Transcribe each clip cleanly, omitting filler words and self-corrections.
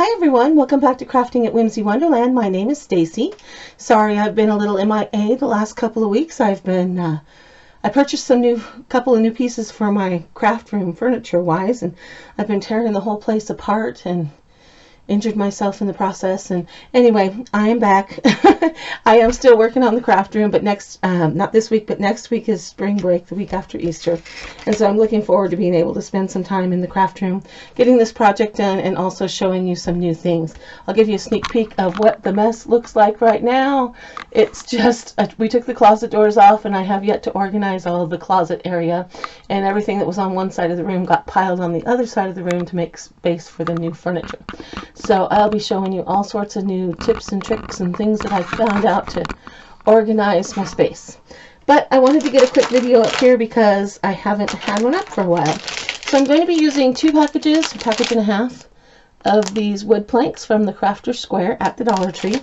Hi everyone, welcome back to Crafting at Whimsy Wonderland. My name is Stacy. Sorry I've been a little MIA the last couple of weeks. I purchased couple of new pieces for my craft room furniture wise, and I've been tearing the whole place apart and injured myself in the process. And anyway, I am back. I am still working on the craft room, but not this week, but next week is spring break, the week after Easter. And so I'm looking forward to being able to spend some time in the craft room, getting this project done, and also showing you some new things. I'll give you a sneak peek of what the mess looks like right now. It's just, we took the closet doors off, and I have yet to organize all of the closet area, and everything that was on one side of the room got piled on the other side of the room to make space for the new furniture. So I'll be showing you all sorts of new tips and tricks and things that I've found out to organize my space. But I wanted to get a quick video up here because I haven't had one up for a while. So I'm going to be using a package and a half of these wood planks from the Crafter Square at the Dollar Tree.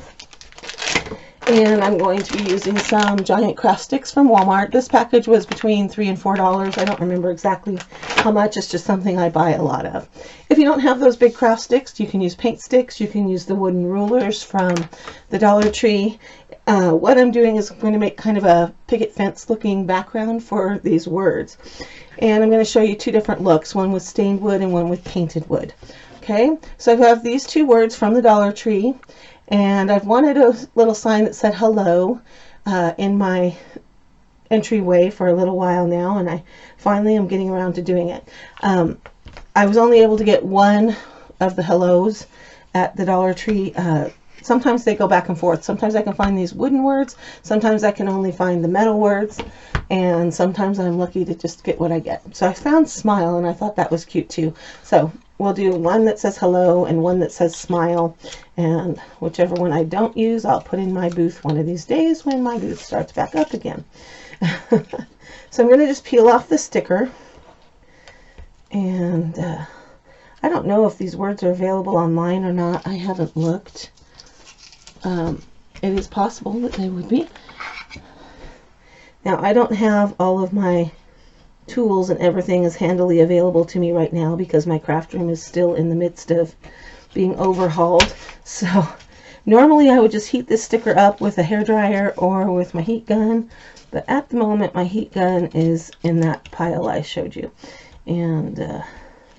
And I'm going to be using some giant craft sticks from Walmart. This package was between $3 and $4. I don't remember exactly how much. It's just something I buy a lot of. If you don't have those big craft sticks, you can use paint sticks. You can use the wooden rulers from the Dollar Tree. What I'm doing is I'm going to make kind of a picket fence looking background for these words. And I'm going to show you two different looks, one with stained wood and one with painted wood. Okay, so I have these two words from the Dollar Tree. And I've wanted a little sign that said hello in my entryway for a little while now, and I finally am getting around to doing it. I was only able to get one of the hellos at the Dollar Tree. Sometimes they go back and forth. Sometimes I can find these wooden words. Sometimes I can only find the metal words. And sometimes I'm lucky to just get what I get. So I found smile, and I thought that was cute too. So we'll do one that says hello and one that says smile. And whichever one I don't use, I'll put in my booth one of these days when my booth starts back up again. So I'm going to just peel off the sticker. And I don't know if these words are available online or not. I haven't looked. It is possible that they would be. Now, I don't have all of my tools and everything is handily available to me right now because my craft room is still in the midst of being overhauled. So normally I would just heat this sticker up with a hairdryer or with my heat gun, but at the moment my heat gun is in that pile I showed you. And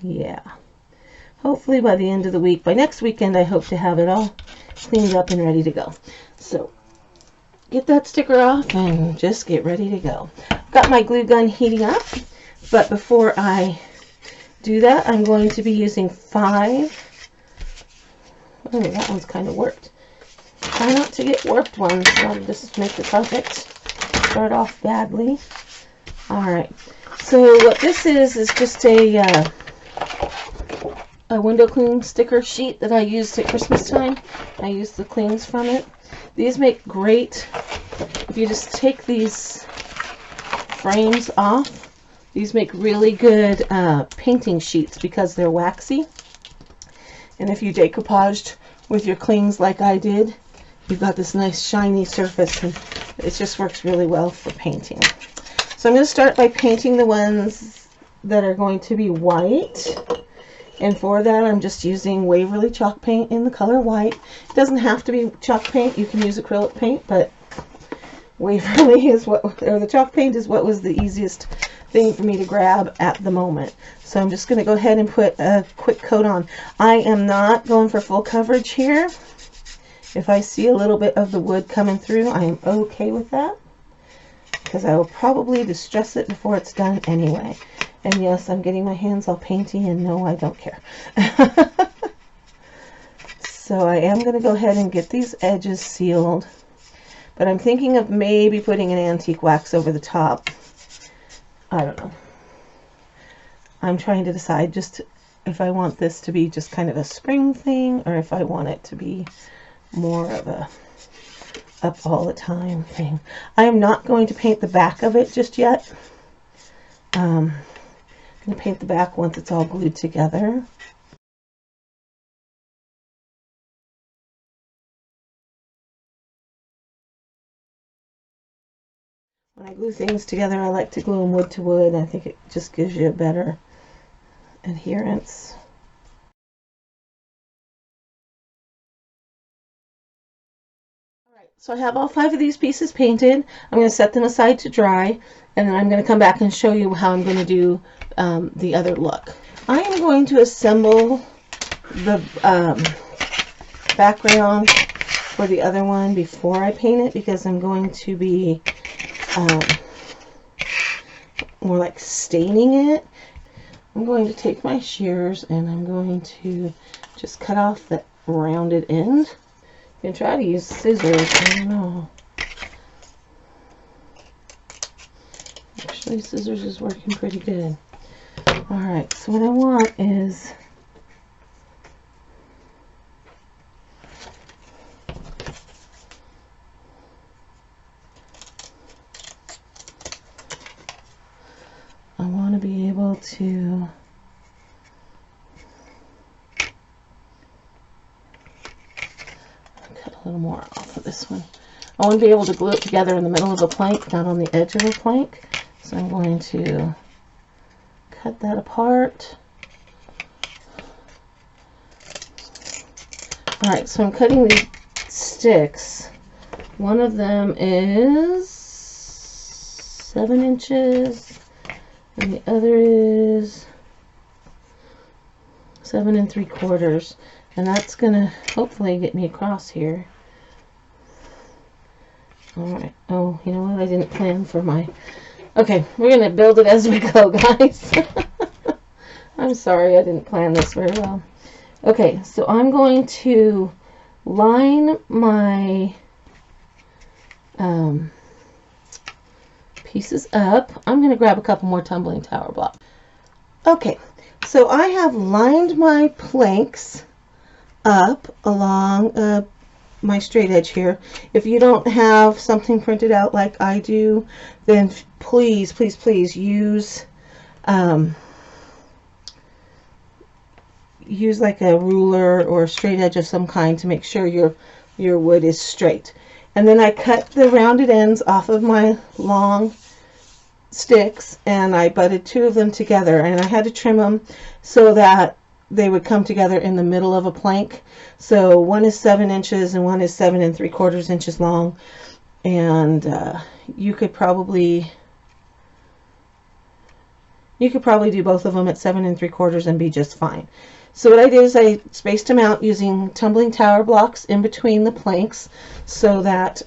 yeah, hopefully by the end of the week, by next weekend, I hope to have it all cleaned up and ready to go. So get that sticker off and just get ready to go. Got my glue gun heating up, but before I do that, I'm going to be using 5. Oh, that one's kind of warped. Try not to get warped ones. That'll just make the project start off badly. Alright, so what this is just a window cling sticker sheet that I used at Christmas time. I used the clings from it. These make great, if you just take these frames off, these make really good painting sheets because they're waxy. And if you decoupaged with your clings like I did, you've got this nice shiny surface, and it just works really well for painting. So I'm going to start by painting the ones that are going to be white. And for that, I'm just using Waverly chalk paint in the color white. It doesn't have to be chalk paint. You can use acrylic paint, but Waverly is the chalk paint is what was the easiest thing for me to grab at the moment. So I'm just going to go ahead and put a quick coat on. I am not going for full coverage here. If I see a little bit of the wood coming through, I am okay with that, because I will probably distress it before it's done anyway. And yes, I'm getting my hands all painty, and no, I don't care. So I am going to go ahead and get these edges sealed. But I'm thinking of maybe putting an antique wax over the top. I don't know. I'm trying to decide just if I want this to be just kind of a spring thing, or if I want it to be more of a up all the time thing. I am not going to paint the back of it just yet. I'm going to paint the back once it's all glued together. When I glue things together, I like to glue them wood to wood. I think it just gives you a better adherence. So I have all 5 of these pieces painted. I'm going to set them aside to dry, and then I'm going to come back and show you how I'm going to do the other look. I am going to assemble the background for the other one before I paint it, because I'm going to be more like staining it. I'm going to take my shears and I'm going to just cut off the rounded end. You can try to use scissors, I don't know. Actually, scissors is working pretty good. Alright, so what I want is I want to be able to cut a little more off of this one. I want to be able to glue it together in the middle of a plank, not on the edge of a plank. So I'm going to cut that apart. Alright, so I'm cutting these sticks. One of them is 7 inches. And the other is 7 3/4, and that's gonna hopefully get me across here. Alright, oh, you know what, I didn't plan for my... Okay, we're gonna build it as we go, guys. I'm sorry, I didn't plan this very well. Okay, so I'm going to line my pieces up. I'm going to grab a couple more tumbling tower blocks. Okay, so I have lined my planks up along my straight edge here. If you don't have something printed out like I do, then please, please, please use use like a ruler or a straight edge of some kind to make sure your wood is straight. And then I cut the rounded ends off of my long sticks, and I butted 2 of them together, and I had to trim them so that they would come together in the middle of a plank. So one is 7 inches and one is 7 3/4 inches long, and you could probably do both of them at 7 3/4 and be just fine. So what I did is I spaced them out using tumbling tower blocks in between the planks so that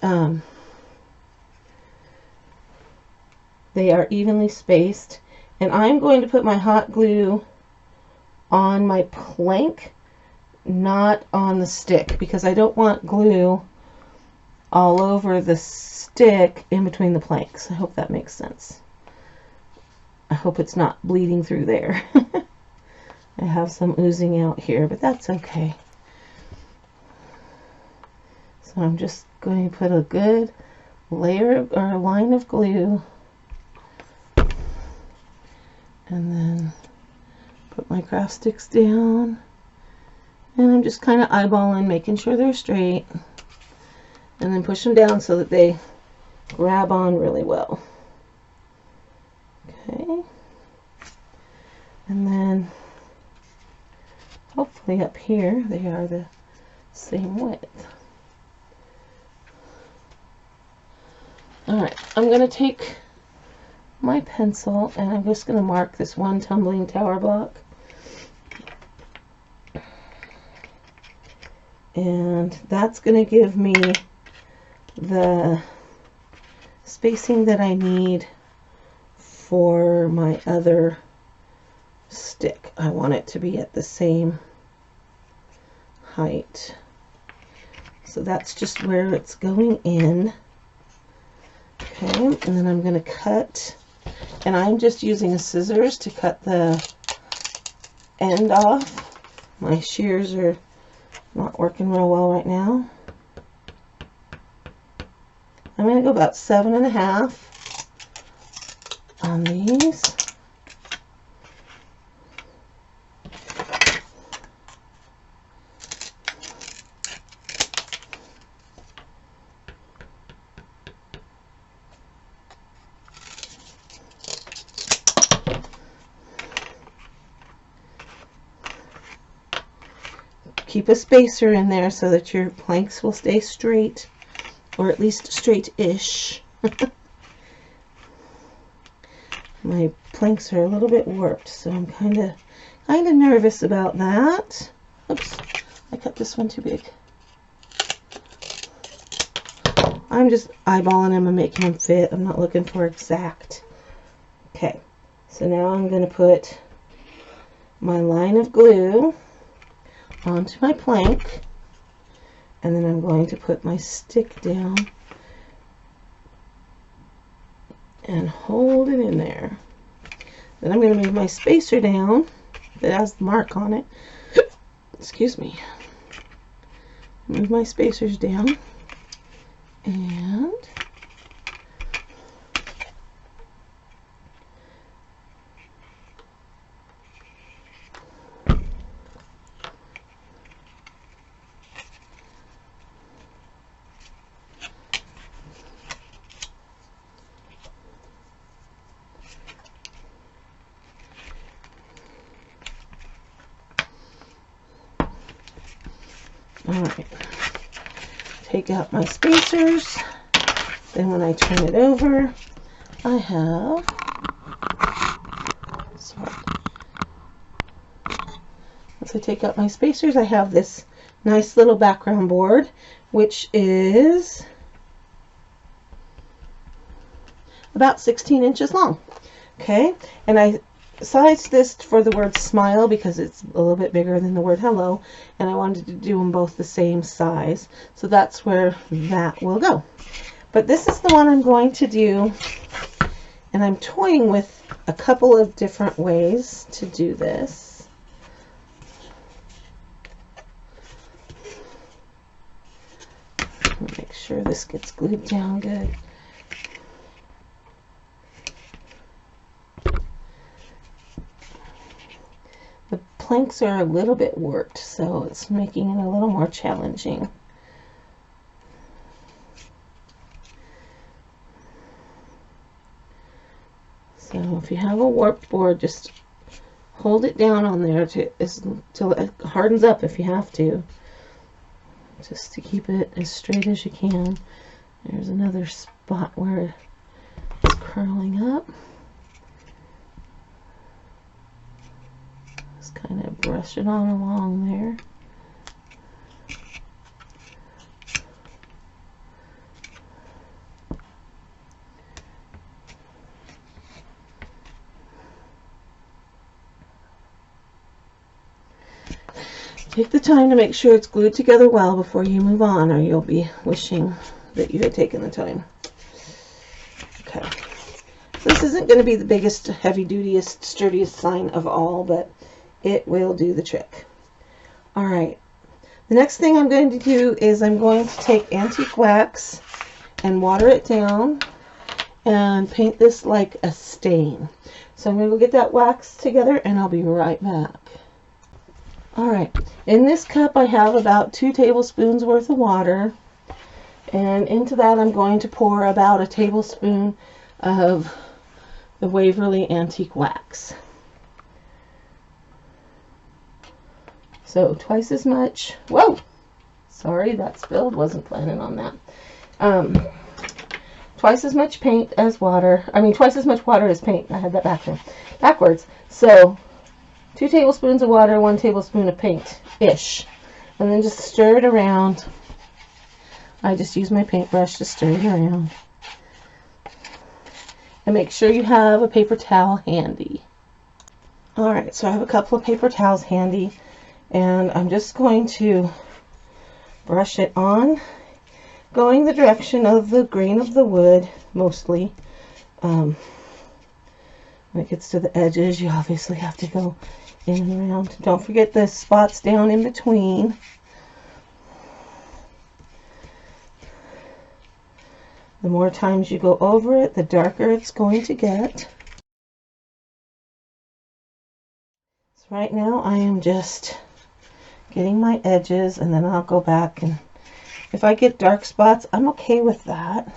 they are evenly spaced. And I'm going to put my hot glue on my plank, not on the stick, because I don't want glue all over the stick in between the planks. I hope that makes sense. I hope it's not bleeding through there. I have some oozing out here, but that's okay. So I'm just going to put a good layer or a line of glue, and then put my craft sticks down, and I'm just kind of eyeballing, making sure they're straight, and then push them down so that they grab on really well. Okay, and then hopefully up here they are the same width. Alright, I'm going to take my pencil and I'm just going to mark this one tumbling tower block. And that's going to give me the spacing that I need for my other stick. I want it to be at the same height. So that's just where it's going in. Okay, and then I'm going to cut, and I'm just using a scissors to cut the end off. My shears are not working real well right now. I'm going to go about 7.5 on these. Keep a spacer in there so that your planks will stay straight or at least straight-ish. My planks are a little bit warped, so I'm kind of nervous about that. Oops, I cut this one too big. I'm just eyeballing them and making them fit. I'm not looking for exact. Okay, so now I'm going to put my line of glue onto my plank, and then I'm going to put my stick down and hold it in there. Then I'm going to move my spacer down that has the mark on it. Excuse me. Move my spacers down, and alright, take out my spacers. Then when I turn it over, I have, once I take out my spacers, I have this nice little background board, which is about 16 inches long. Okay, and I sized this for the word smile because it's a little bit bigger than the word hello, and I wanted to do them both the same size, so that's where that will go. But this is the one I'm going to do, and I'm toying with a couple of different ways to do this. Make sure this gets glued down good. The planks are a little bit warped, so it's making it a little more challenging. So if you have a warped board, just hold it down on there till it hardens up if you have to, just to keep it as straight as you can. There's another spot where it's curling up. Just kind of brush it on along there. Take the time to make sure it's glued together well before you move on, or you'll be wishing that you had taken the time. Okay. So this isn't going to be the biggest, heavy-dutyest, sturdiest sign of all, but it will do the trick. Alright. The next thing I'm going to do is I'm going to take antique wax and water it down and paint this like a stain. So I'm going to go get that wax together, and I'll be right back. Alright, in this cup I have about 2 tablespoons worth of water, and into that I'm going to pour about a tablespoon of the Waverly antique wax. So twice as much. Whoa! Sorry, that spilled. Wasn't planning on that. Twice as much paint as water. I mean, twice as much water as paint. I had that backwards. So 2 tablespoons of water, 1 tablespoon of paint-ish. And then just stir it around. I just use my paintbrush to stir it around. And make sure you have a paper towel handy. Alright, so I have a couple of paper towels handy. And I'm just going to brush it on, going the direction of the grain of the wood, mostly. When it gets to the edges, you obviously have to go in and around. Don't forget the spots down in between. The more times you go over it, the darker it's going to get. So right now I am just getting my edges, and then I'll go back, and if I get dark spots, I'm okay with that.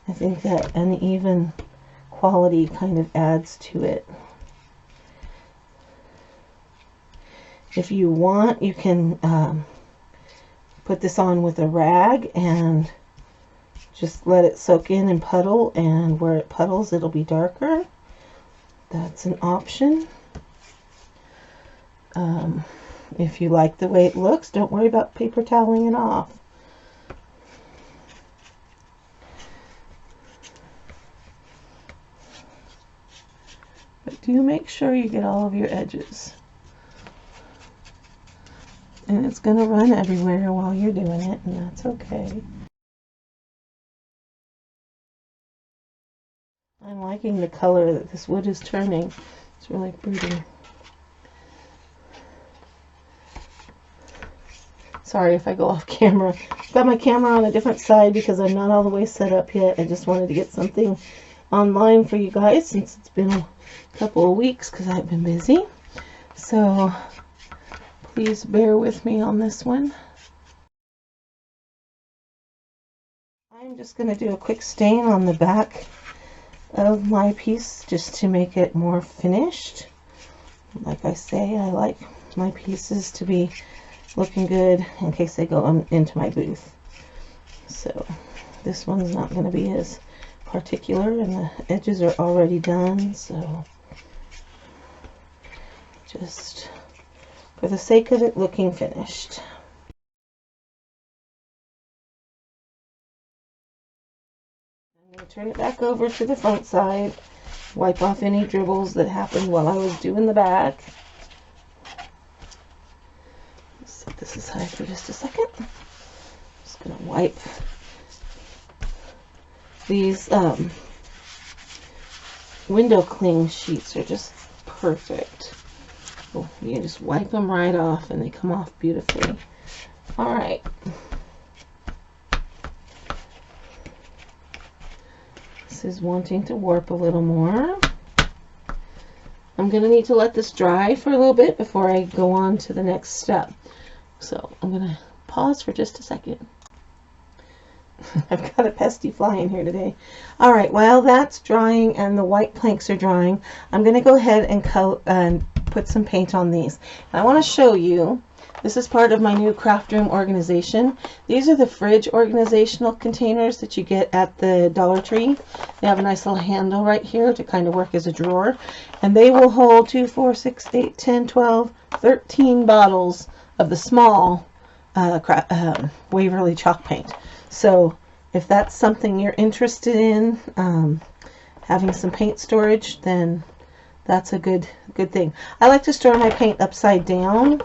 I think that uneven quality kind of adds to it. If you want, you can put this on with a rag and just let it soak in and puddle, and where it puddles it'll be darker. That's an option. If you like the way it looks, don't worry about paper toweling it off. But do make sure you get all of your edges. And it's going to run everywhere while you're doing it, and that's okay. I'm liking the color that this wood is turning. It's really pretty. Sorry if I go off camera. I've got my camera on a different side because I'm not all the way set up yet. I just wanted to get something online for you guys since it's been a couple of weeks because I've been busy. So please bear with me on this one. I'm just going to do a quick stain on the back of my piece just to make it more finished. Like I say, I like my pieces to be looking good in case they go into my booth. So this one's not going to be as particular, and the edges are already done, so just for the sake of it looking finished. I'm going to turn it back over to the front side, wipe off any dribbles that happened while I was doing the back. Set this aside for just a second. I'm just going to wipe these window cling sheets are just perfect. Oh, you can just wipe them right off and they come off beautifully. All right. This is wanting to warp a little more. I'm going to need to let this dry for a little bit before I go on to the next step. So I'm going to pause for just a second. I've got a pesky fly in here today. All right, while that's drying and the white planks are drying, I'm going to go ahead and put some paint on these. I want to show you, this is part of my new craft room organization. These are the fridge organizational containers that you get at the Dollar Tree. They have a nice little handle right here to kind of work as a drawer. And they will hold 2, 4, 6, 8, 10, 12, 13 bottles of the small Waverly chalk paint. So if that's something you're interested in, having some paint storage, then that's a good thing. I like to store my paint upside down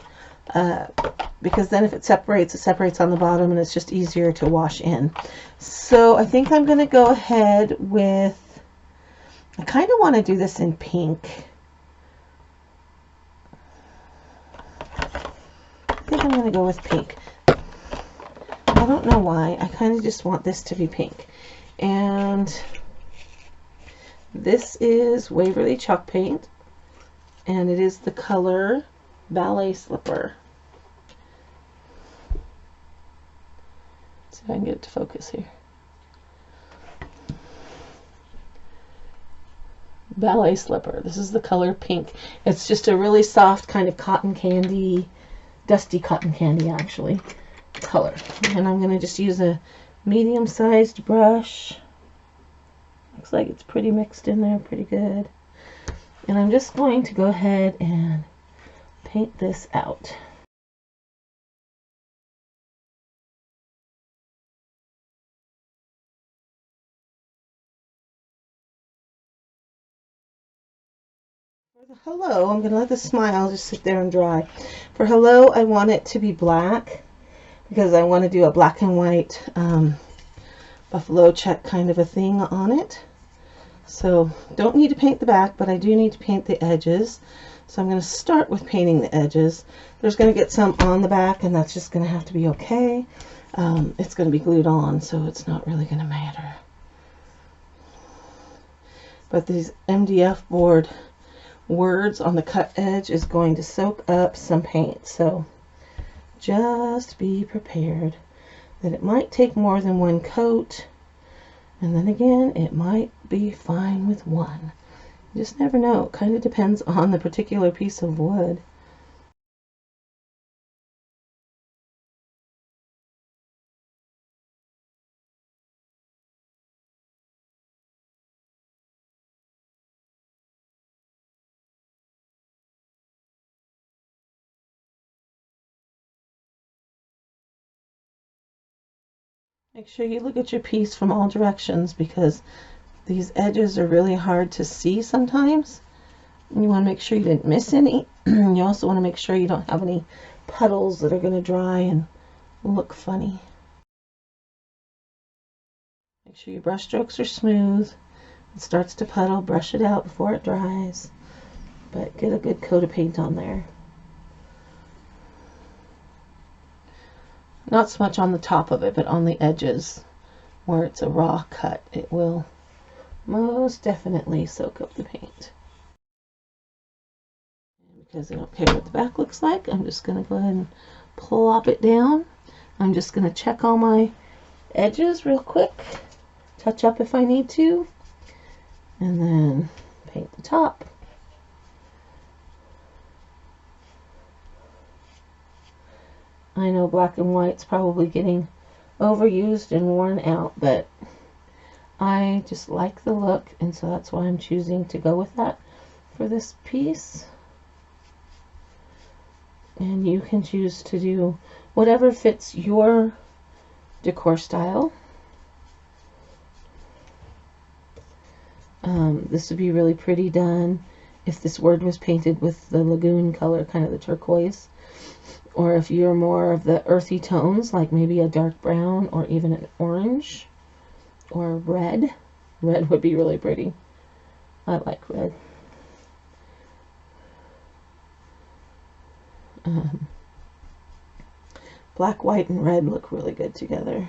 because then if it separates on the bottom and it's just easier to wash in. So I think I'm going to go ahead with, I kind of want to do this in pink. I think I'm going to go with pink. I don't know why. I kind of just want this to be pink. And this is Waverly chalk paint, and it is the color Ballet Slipper. Let's see if I can get it to focus here. Ballet Slipper. This is the color pink. It's just a really soft kind of cotton candy, dusty cotton candy actually, color. And I'm going to just use a medium-sized brush. Looks like it's pretty mixed in there, pretty good. And I'm just going to go ahead and paint this out. For the hello, I'm going to let the smile just sit there and dry. For hello, I want it to be black because I want to do a black and white buffalo check kind of a thing on it. So don't need to paint the back, but I do need to paint the edges. So I'm going to start with painting the edges. There's going to get some on the back, and that's just going to have to be okay. It's going to be glued on, so it's not really going to matter. But these MDF board words on the cut edge is going to soak up some paint. So just be prepared that it might take more than one coat. And then again, it might be fine with one. You just never know. It kind of depends on the particular piece of wood. Make sure you look at your piece from all directions because these edges are really hard to see sometimes. You want to make sure you didn't miss any. You also want to make sure you don't have any puddles that are going to dry and look funny. Make sure your brush strokes are smooth. It starts to puddle, brush it out before it dries, but get a good coat of paint on there. Not so much on the top of it, but on the edges where it's a raw cut. It will most definitely soak up the paint. And because I don't care what the back looks like, I'm just going to go ahead and plop it down. I'm just going to check all my edges real quick, touch up if I need to, and then paint the top. I know black and white's probably getting overused and worn out, but I just like the look, and so that's why I'm choosing to go with that for this piece. And you can choose to do whatever fits your decor style. This would be really pretty done if this word was painted with the Lagoon color, kind of the turquoise. Or if you're more of the earthy tones, like maybe a dark brown or even an orange or red. Red would be really pretty. I like red. Black, white, and red look really good together.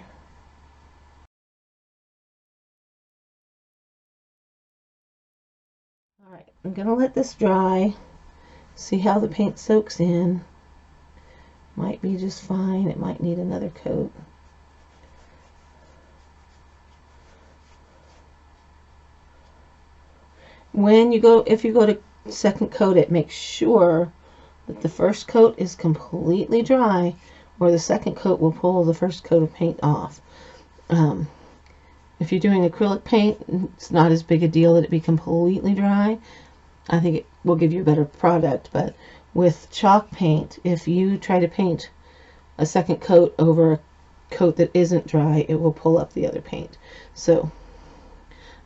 Alright, I'm going to let this dry. See how the paint soaks in. Might be just fine. It might need another coat. If you go to second coat it, make sure that the first coat is completely dry, or the second coat will pull the first coat of paint off. If you're doing acrylic paint, it's not as big a deal that it be completely dry. I think it will give you a better product, but with chalk paint, if you try to paint a second coat over a coat that isn't dry, it will pull up the other paint. So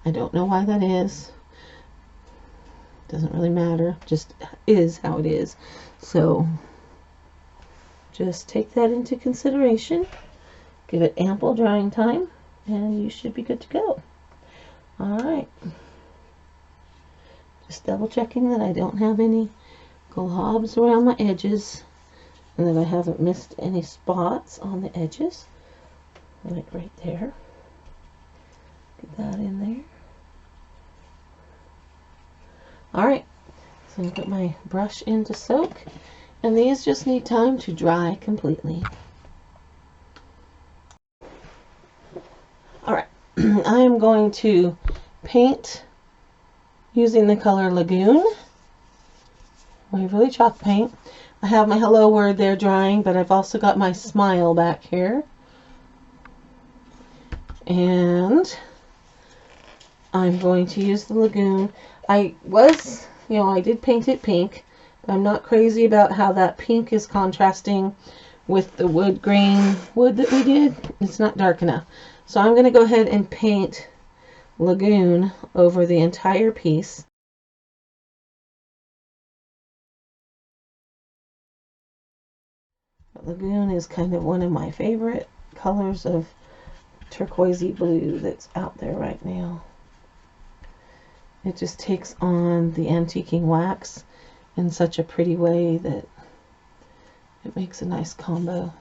I don't know why that is. Doesn't really matter, just is how it is. So just take that into consideration, give it ample drying time, and you should be good to go. Alright, just double checking that I don't have any globs around my edges and that I haven't missed any spots on the edges, like right there. Get that in there. Alright, so I'm going to put my brush in to soak, and these just need time to dry completely. Alright, I am going to paint using the color Lagoon, Waverly chalk paint. I have my hello word there drying, but I've also got my smile back here. And I'm going to use the Lagoon. I did paint it pink. I'm not crazy about how that pink is contrasting with the wood grain wood that we did. It's not dark enough. So I'm going to go ahead and paint Lagoon over the entire piece. Lagoon is kind of one of my favorite colors of turquoisey blue that's out there right now. It just takes on the antiquing wax in such a pretty way that it makes a nice combo.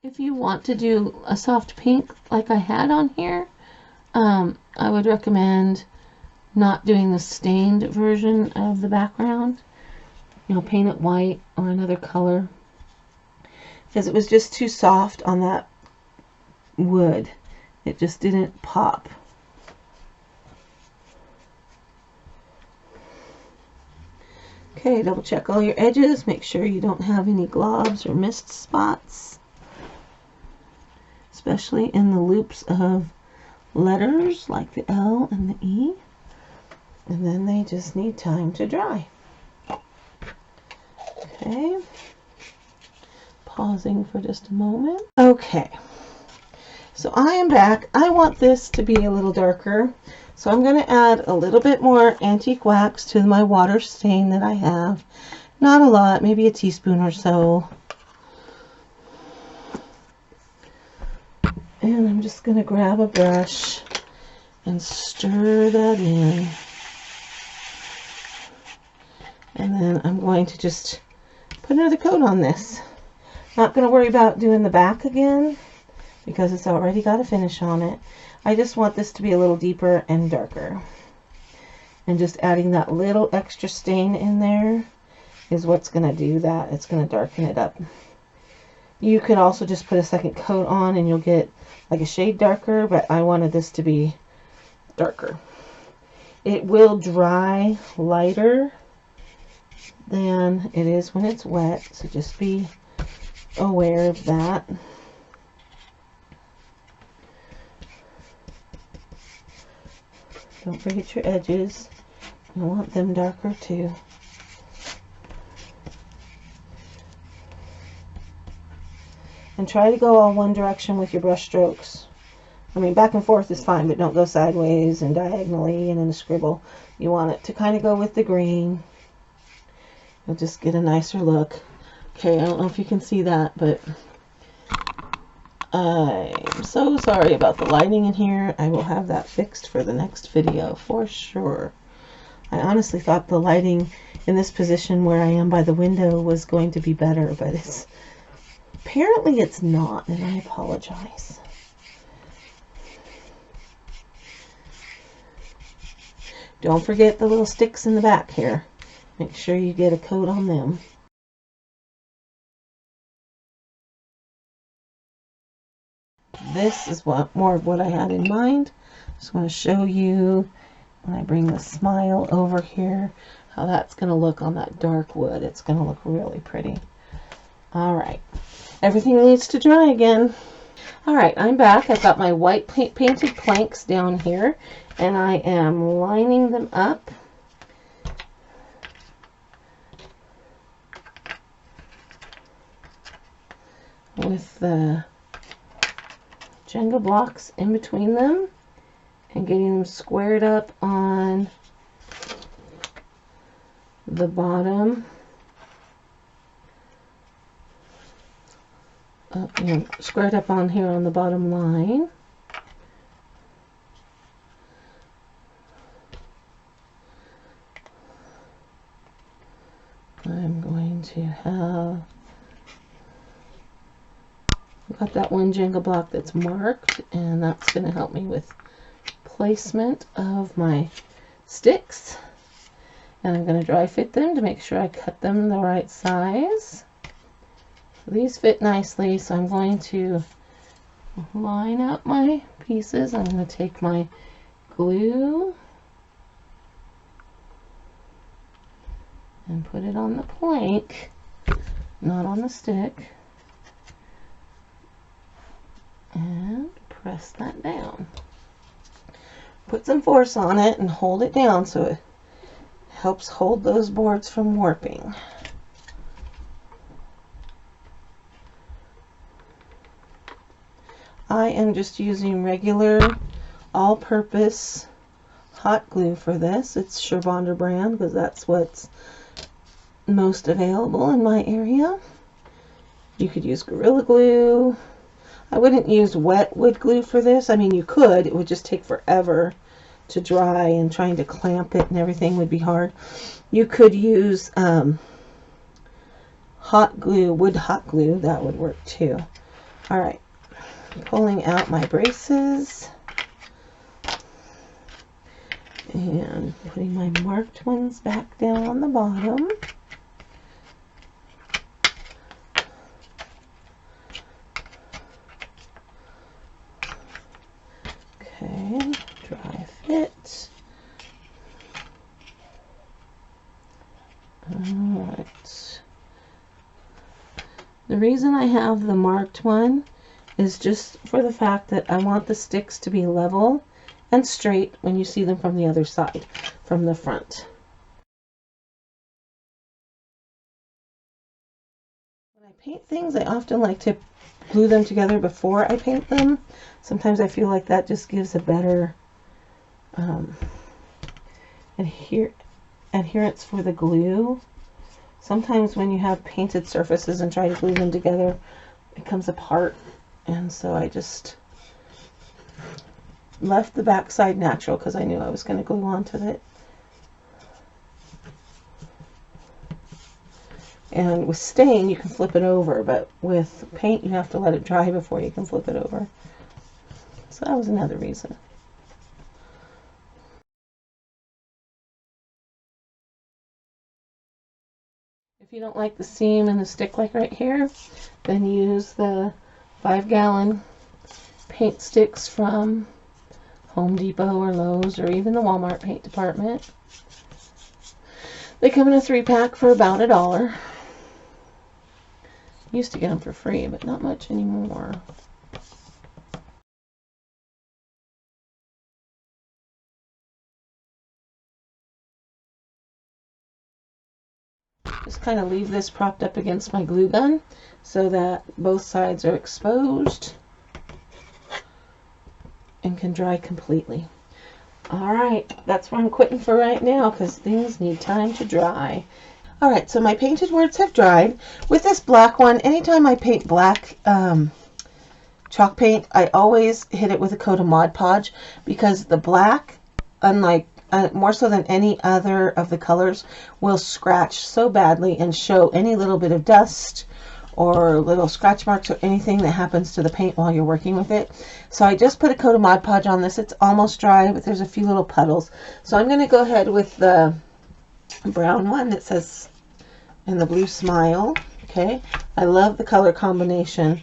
If you want to do a soft pink like I had on here, I would recommend not doing the stained version of the background. You know, paint it white or another color, because it was just too soft on that wood. It just didn't pop. Okay, double check all your edges. Make sure you don't have any globs or mist spots, especially in the loops of letters like the L and the E. And then they just need time to dry. Okay, pausing for just a moment. Okay, so I am back. I want this to be a little darker, so I'm going to add a little bit more antique wax to my water stain that I have. Not a lot, maybe a teaspoon or so. And I'm just going to grab a brush and stir that in. And then I'm going to just put another coat on this. Not going to worry about doing the back again because it's already got a finish on it. I just want this to be a little deeper and darker. And just adding that little extra stain in there is what's going to do that. It's going to darken it up. You could also just put a second coat on and you'll get like a shade darker, but I wanted this to be darker. It will dry lighter than it is when it's wet, so just be aware of that. Don't forget your edges. You want them darker too. And try to go all one direction with your brush strokes. I mean, back and forth is fine, but don't go sideways and diagonally and in a scribble. You want it to kind of go with the green. You'll just get a nicer look. Okay, I don't know if you can see that, but I'm so sorry about the lighting in here. I will have that fixed for the next video for sure. I honestly thought the lighting in this position where I am by the window was going to be better, but it's apparently it's not, and I apologize. Don't forget the little sticks in the back here. Make sure you get a coat on them. This is more of what I had in mind. Just want to show you when I bring the smile over here how that's going to look on that dark wood. It's going to look really pretty. Alright, everything needs to dry again. Alright, I'm back. I've got my white painted planks down here and I am lining them up. With the Jenga blocks in between them and getting them squared up on the bottom, squared up on here on the bottom line. I'm going to have got that one Jenga block that's marked, and that's going to help me with placement of my sticks. And I'm going to dry fit them to make sure I cut them the right size. These fit nicely, so I'm going to line up my pieces. I'm going to take my glue and put it on the plank, not on the stick. And press that down. Put some force on it and hold it down so it helps hold those boards from warping. I am just using regular all-purpose hot glue for this. It's Wonderland brand because that's what's most available in my area. You could use Gorilla Glue. I wouldn't use wet wood glue for this. I mean, you could. It would just take forever to dry, and trying to clamp it and everything would be hard. You could use hot glue, wood hot glue. That would work too. All right, pulling out my braces and putting my marked ones back down on the bottom. Okay, dry fit. Alright. The reason I have the marked one is just for the fact that I want the sticks to be level and straight when you see them from the other side, from the front. When I paint things, I often like to glue them together before I paint them. Sometimes I feel like that just gives a better adherence for the glue. Sometimes when you have painted surfaces and try to glue them together, it comes apart, and so I just left the back side natural because I knew I was going to glue onto it. And with stain you can flip it over, but with paint you have to let it dry before you can flip it over. So that was another reason. If you don't like the seam and the stick like right here, then use the 5-gallon paint sticks from Home Depot or Lowe's or even the Walmart paint department. They come in a 3-pack for about $1. Used to get them for free, but not much anymore. Just kind of leave this propped up against my glue gun so that both sides are exposed and can dry completely. Alright, that's where I'm quitting for right now because things need time to dry. Alright, so my painted words have dried. With this black one, anytime I paint black chalk paint, I always hit it with a coat of Mod Podge because the black, unlike more so than any other of the colors, will scratch so badly and show any little bit of dust or little scratch marks or anything that happens to the paint while you're working with it. So I just put a coat of Mod Podge on this. It's almost dry, but there's a few little puddles. So I'm going to go ahead with the brown one that says, and the blue smile. Okay, I love the color combination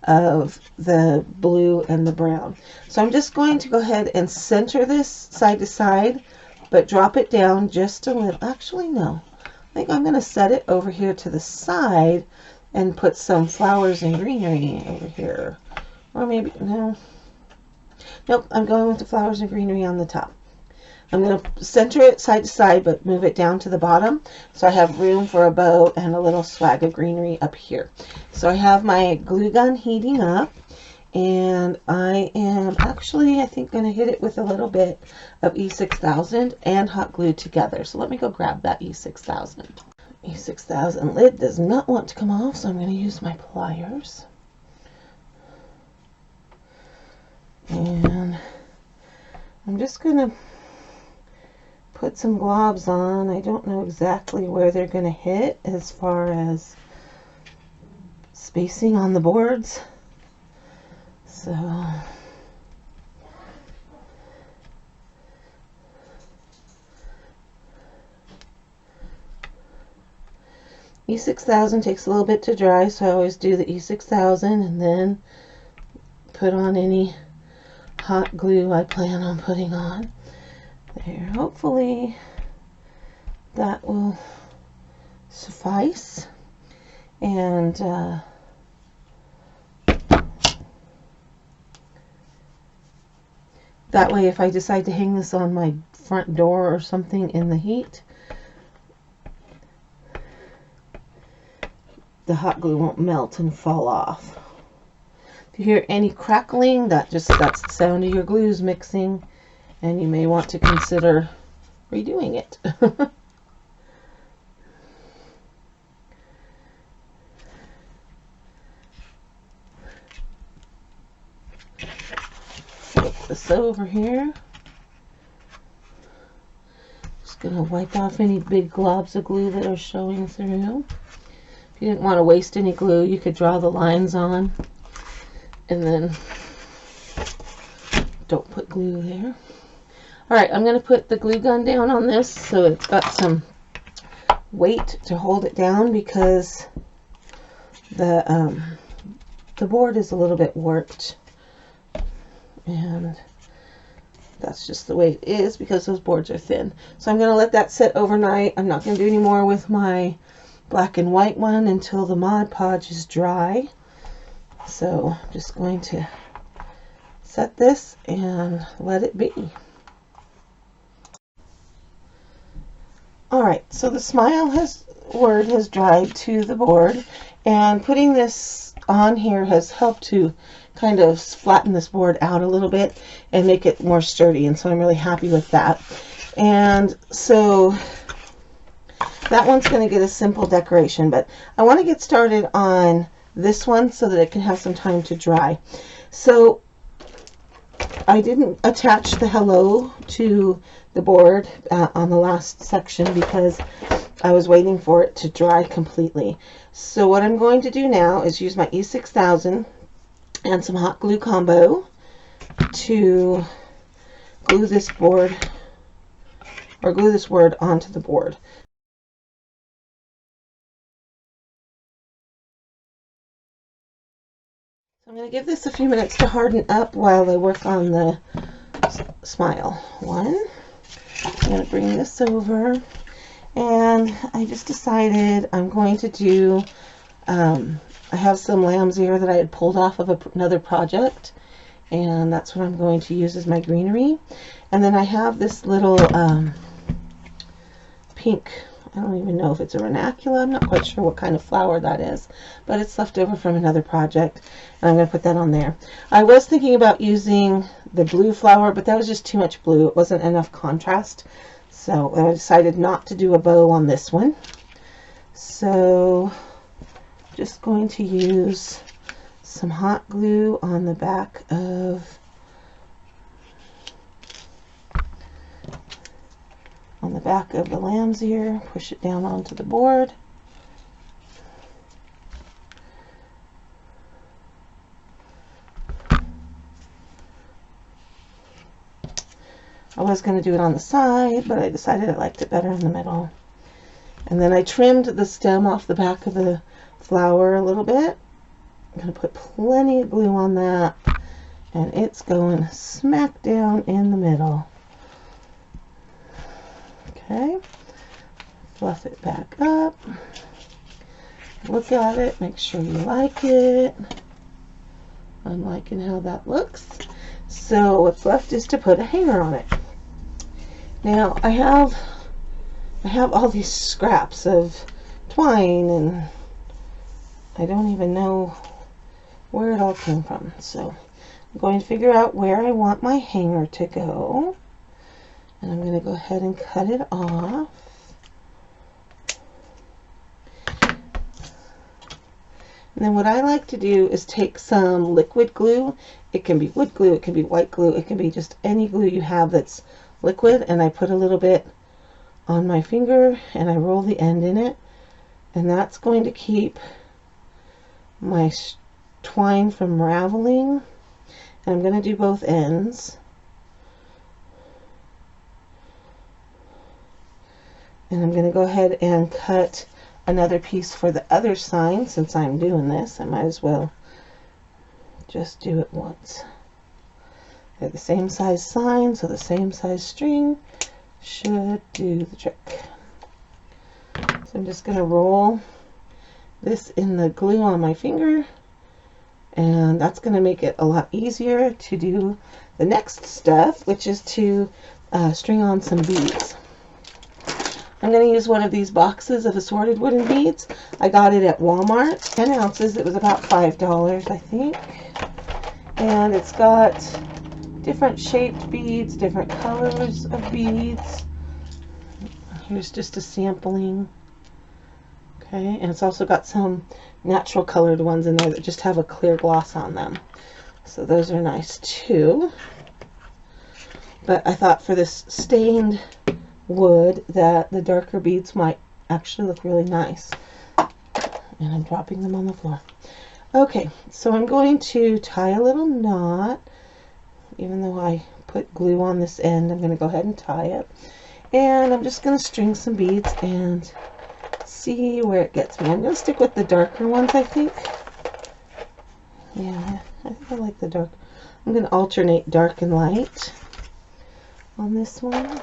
of the blue and the brown. So I'm just going to go ahead and center this side to side, but drop it down just a little. Actually, no. I think I'm going to set it over here to the side and put some flowers and greenery over here. Or maybe, no. Nope, I'm going with the flowers and greenery on the top. I'm going to center it side to side, but move it down to the bottom so I have room for a bow and a little swag of greenery up here. So I have my glue gun heating up, and I am actually, I think, going to hit it with a little bit of E6000 and hot glue together. So let me go grab that E6000. E6000 lid does not want to come off, so I'm going to use my pliers. And I'm just going to put some globs on. I don't know exactly where they're going to hit as far as spacing on the boards. So E6000 takes a little bit to dry, so I always do the E6000 and then put on any hot glue I plan on putting on. There, hopefully that will suffice, and that way if I decide to hang this on my front door or something in the heat, the hot glue won't melt and fall off. If you hear any crackling, that's the sound of your glues mixing, and you may want to consider redoing it. Flip this over here. Just going to wipe off any big globs of glue that are showing through. If you didn't want to waste any glue, you could draw the lines on And then don't put glue there. Alright, I'm going to put the glue gun down on this so it's got some weight to hold it down, because the board is a little bit warped, and that's just the way it is because those boards are thin. So I'm going to let that sit overnight. I'm not going to do any more with my black and white one until the Mod Podge is dry. So I'm just going to set this and let it be. Alright, so the smile word has dried to the board, and putting this on here has helped to kind of flatten this board out a little bit and make it more sturdy, and so I'm really happy with that. And so that one's going to get a simple decoration, but I want to get started on this one so that it can have some time to dry. So I didn't attach the hello to the board on the last section because I was waiting for it to dry completely. So what I'm going to do now is use my E6000 and some hot glue combo to glue this board, or glue this word onto the board. I'm going to give this a few minutes to harden up while I work on the smile one. I'm going to bring this over, and I just decided I'm going to do, I have some lamb's ear that I had pulled off of another project, and that's what I'm going to use as my greenery. And then I have this little pink, I don't even know if it's a ranunculus, I'm not quite sure what kind of flower that is, but it's left over from another project, and I'm going to put that on there. I was thinking about using the blue flower, but that was just too much blue. It wasn't enough contrast, so I decided not to do a bow on this one. So just going to use some hot glue on the back of the lamb's ear, push it down onto the board. I was going to do it on the side, but I decided I liked it better in the middle. And then I trimmed the stem off the back of the flower a little bit. I'm going to put plenty of glue on that, and it's going smack down in the middle. Okay, fluff it back up, look at it, make sure you like it. I'm liking how that looks. So what's left is to put a hanger on it. Now I have all these scraps of twine, and I don't even know where it all came from. So I'm going to figure out where I want my hanger to go. And I'm going to go ahead and cut it off. And then what I like to do is take some liquid glue. It can be wood glue, it can be white glue, it can be just any glue you have that's liquid, and I put a little bit on my finger and I roll the end in it, and that's going to keep my twine from raveling. And I'm going to do both ends. And I'm going to go ahead and cut another piece for the other sign. Since I'm doing this, I might as well just do it once. They're the same size sign, so the same size string should do the trick. So I'm just going to roll this in the glue on my finger, and that's going to make it a lot easier to do the next step, which is to string on some beads. I'm going to use one of these boxes of assorted wooden beads. I got it at Walmart, 10 ounces. It was about $5, I think. And it's got different shaped beads, different colors of beads. Here's just a sampling. Okay, and it's also got some natural colored ones in there that just have a clear gloss on them. So those are nice too. But I thought for this stained wood that the darker beads might actually look really nice. And I'm dropping them on the floor. Okay, so I'm going to tie a little knot. Even though I put glue on this end, I'm going to go ahead and tie it. And I'm just going to string some beads and see where it gets me. I'm going to stick with the darker ones, I think. Yeah, I think I like the dark. I'm going to alternate dark and light on this one.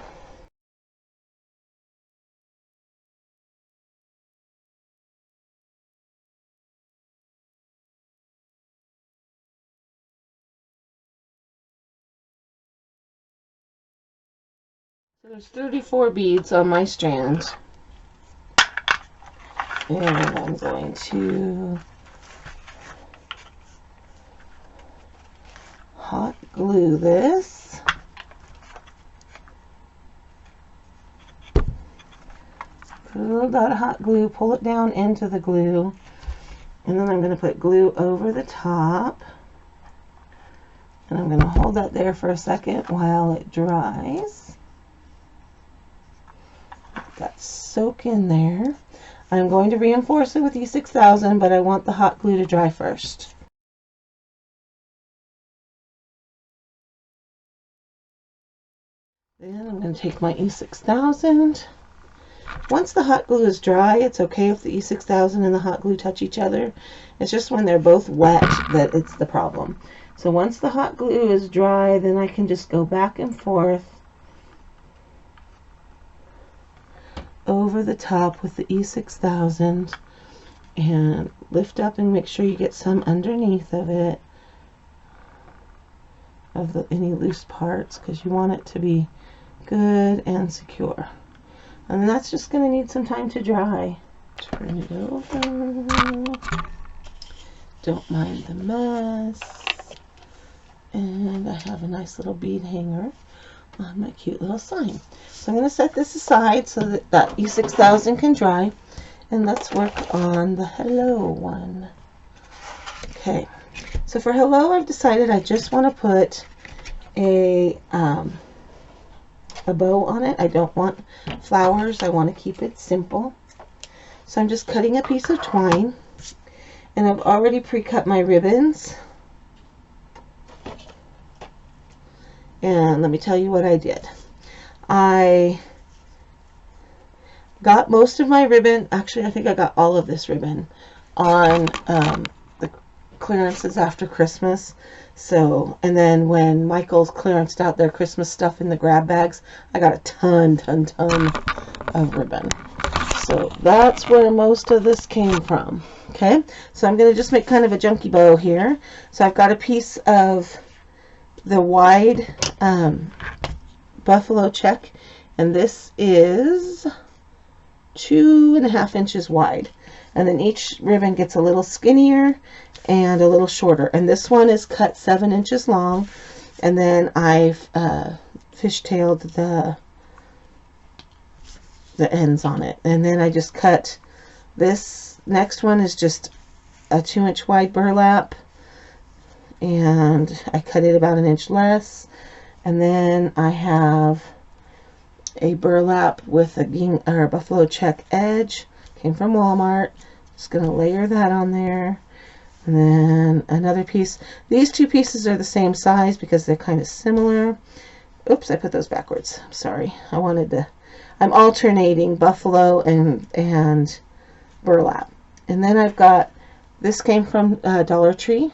So there's 34 beads on my strand. And I'm going to hot glue this. Put a little dot of hot glue, pull it down into the glue, and then I'm going to put glue over the top. And I'm going to hold that there for a second while it dries. Let that soak in there. I'm going to reinforce it with E6000, but I want the hot glue to dry first. Then I'm going to take my E6000. Once the hot glue is dry, it's okay if the E6000 and the hot glue touch each other. It's just when they're both wet that it's the problem. So once the hot glue is dry, then I can just go back and forth over the top with the E6000 and lift up and make sure you get some underneath of it, of any loose parts, because you want it to be good and secure. And that's just going to need some time to dry. Turn it over. Don't mind the mess. And I have a nice little bead hanger on my cute little sign. So I'm going to set this aside so that that E6000 can dry. And let's work on the hello one. Okay. So for hello, I've decided I just want to put a bow on it. I don't want flowers. I want to keep it simple. So I'm just cutting a piece of twine, and I've already pre-cut my ribbons. And let me tell you what I did. I got most of my ribbon, actually I think I got all of this ribbon on the clearances after Christmas. So, and then when Michael's clearanced out their Christmas stuff in the grab bags, I got a ton of ribbon. So that's where most of this came from. Okay, so I'm going to just make kind of a junky bow here. So I've got a piece of the wide buffalo check, and this is 2.5 inches wide. And then each ribbon gets a little skinnier and a little shorter, and this one is cut 7 inches long, and then I've fishtailed the ends on it, and then I just cut this next one is just a 2-inch wide burlap, and I cut it about 1 inch less, and then I have a burlap with a buffalo check edge, came from Walmart. Just gonna layer that on there. And then another piece. These two pieces are the same size because they're kind of similar. Oops, I put those backwards. I'm sorry. I'm alternating buffalo and burlap. And then I've got, this came from Dollar Tree,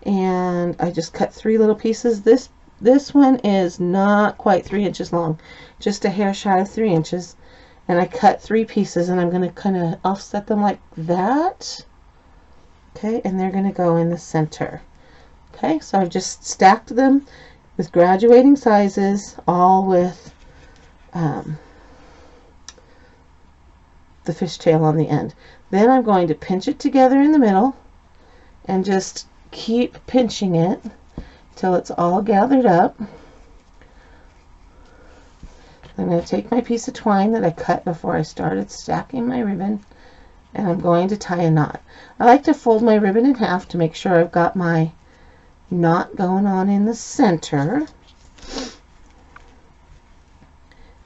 and I just cut 3 little pieces. This one is not quite 3 inches long, just a hair shy of 3 inches. And I cut 3 pieces, and I'm going to kind of offset them like that. Okay, and they're going to go in the center. Okay, so I've just stacked them with graduating sizes, all with the fishtail on the end. Then I'm going to pinch it together in the middle and just keep pinching it till it's all gathered up. I'm going to take my piece of twine that I cut before I started stacking my ribbon, and I'm going to tie a knot. I like to fold my ribbon in half to make sure I've got my knot going on in the center.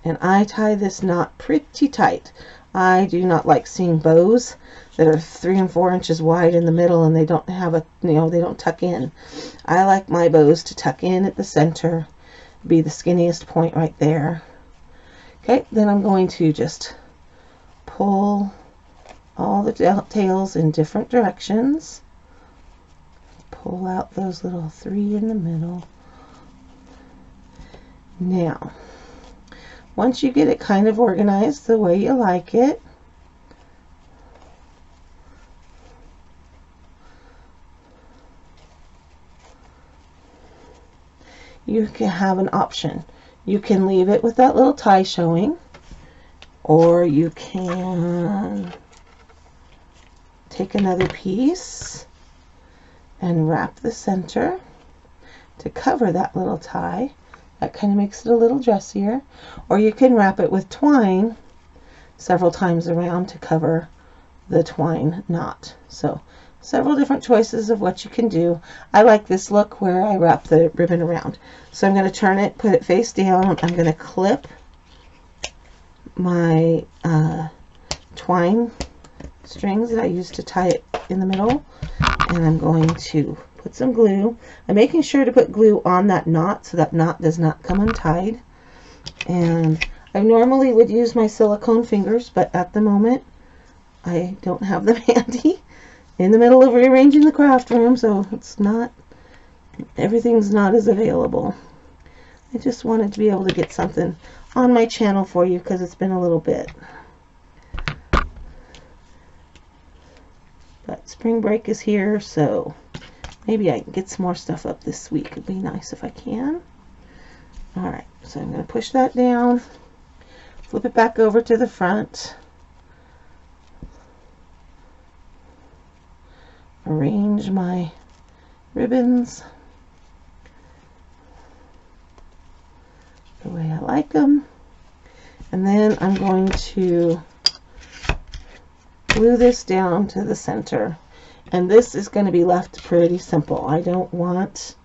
And I tie this knot pretty tight. I do not like seeing bows that are 3 and 4 inches wide in the middle and they don't have a, they don't tuck in. I like my bows to tuck in at the center, be the skinniest point right there. Okay, then I'm going to just pull all the tails in different directions. Pull out those little 3 in the middle. Now, once you get it kind of organized the way you like it, you can have an option. You can leave it with that little tie showing, or you can take another piece and wrap the center to cover that little tie. That kind of makes it a little dressier. Or you can wrap it with twine several times around to cover the twine knot. So several different choices of what you can do. I like this look where I wrap the ribbon around. So I'm going to turn it, put it face down. I'm going to clip my twine strings that I used to tie it in the middle, and I'm going to put some glue. I'm making sure to put glue on that knot so that knot does not come untied. And I normally would use my silicone fingers, but at the moment I don't have them handy. In the middle of rearranging the craft room, so it's not, everything's not as available. I just wanted to be able to get something on my channel for you because it's been a little bit. But spring break is here, so maybe I can get some more stuff up this week. It'd be nice if I can. Alright, so I'm going to push that down, flip it back over to the front, arrange my ribbons the way I like them, and then I'm going to glue this down to the center. And this is going to be left pretty simple. I don't want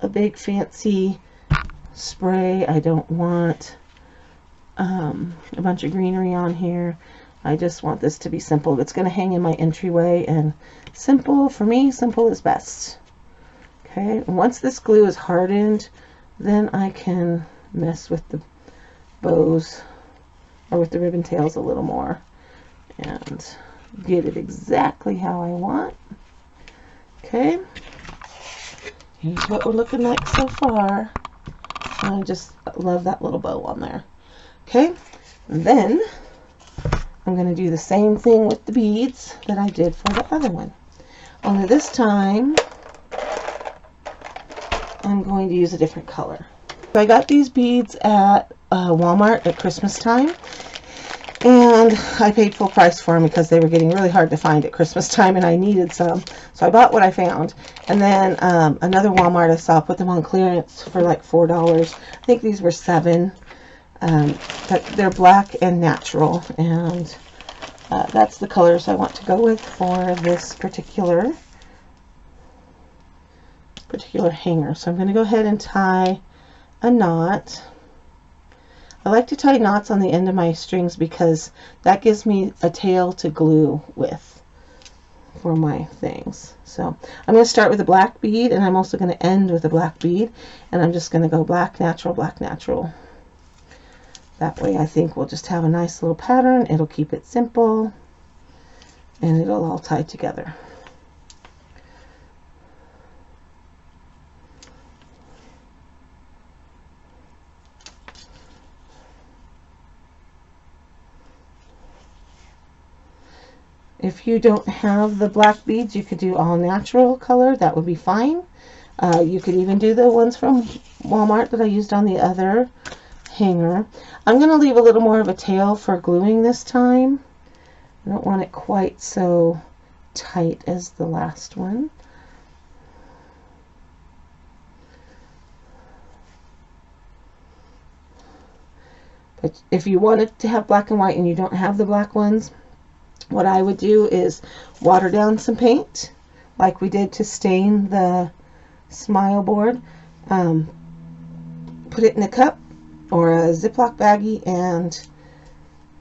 a big fancy spray. I don't want a bunch of greenery on here. I just want this to be simple. It's going to hang in my entryway, and simple, for me, simple is best. Okay, and once this glue is hardened, then I can mess with the bows or with the ribbon tails a little more and get it exactly how I want. Okay, here's what we're looking like so far. I just love that little bow on there. Okay, and then I'm going to do the same thing with the beads that I did for the other one. Only this time I'm going to use a different color. So I got these beads at Walmart at Christmas time, and I paid full price for them because they were getting really hard to find at Christmas time and I needed some. So I bought what I found. And then another Walmart I saw put them on clearance for like $4. I think these were $7. But they're black and natural, and that's the colors I want to go with for this particular hanger. So I'm going to go ahead and tie a knot. I like to tie knots on the end of my strings because that gives me a tail to glue with for my things. So I'm going to start with a black bead, and I'm also going to end with a black bead, and I'm just going to go black, natural, black, natural. That way I think we'll just have a nice little pattern. It'll keep it simple, and it'll all tie together. If you don't have the black beads, you could do all natural color. That would be fine. You could even do the ones from Walmart that I used on the other hanger. I'm going to leave a little more of a tail for gluing this time. I don't want it quite so tight as the last one. But if you want it to have black and white and you don't have the black ones, what I would do is water down some paint like we did to stain the smile board. Put it in a cup or a Ziploc baggie and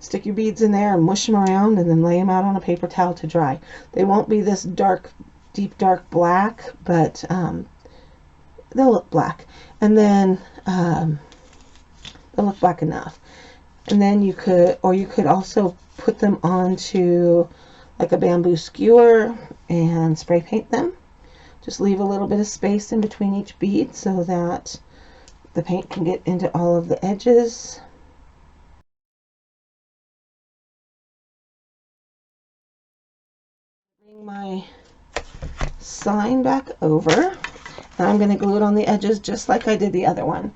stick your beads in there and mush them around, and then lay them out on a paper towel to dry. They won't be this dark, deep dark black, but they'll look black, and then they'll look black enough. And then you could also put them onto like a bamboo skewer and spray paint them. Just leave a little bit of space in between each bead so that the paint can get into all of the edges. Bring my sign back over, and I'm going to glue it on the edges just like I did the other one.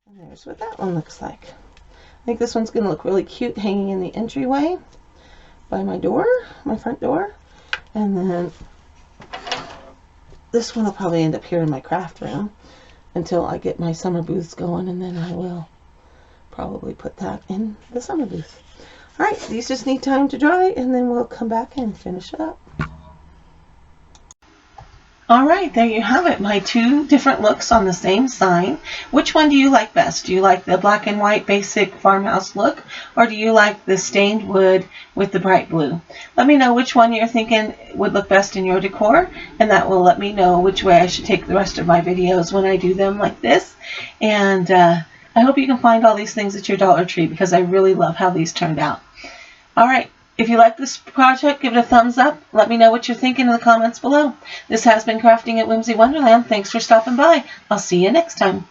And there's what that one looks like. I think this one's going to look really cute hanging in the entryway by my door, my front door. And then this one will probably end up here in my craft room until I get my summer booths going, and then I will probably put that in the summer booth. All right, these just need time to dry, and then we'll come back and finish it up. All right, there you have it, my two different looks on the same sign. Which one do you like best? Do you like the black and white basic farmhouse look, or do you like the stained wood with the bright blue? Let me know which one you're thinking would look best in your decor, and that will let me know which way I should take the rest of my videos when I do them like this. And I hope you can find all these things at your Dollar Tree, because I really love how these turned out. All right. If you like this project, give it a thumbs up. Let me know what you're thinking in the comments below. This has been Crafting at Whimsy Wonderland. Thanks for stopping by. I'll see you next time.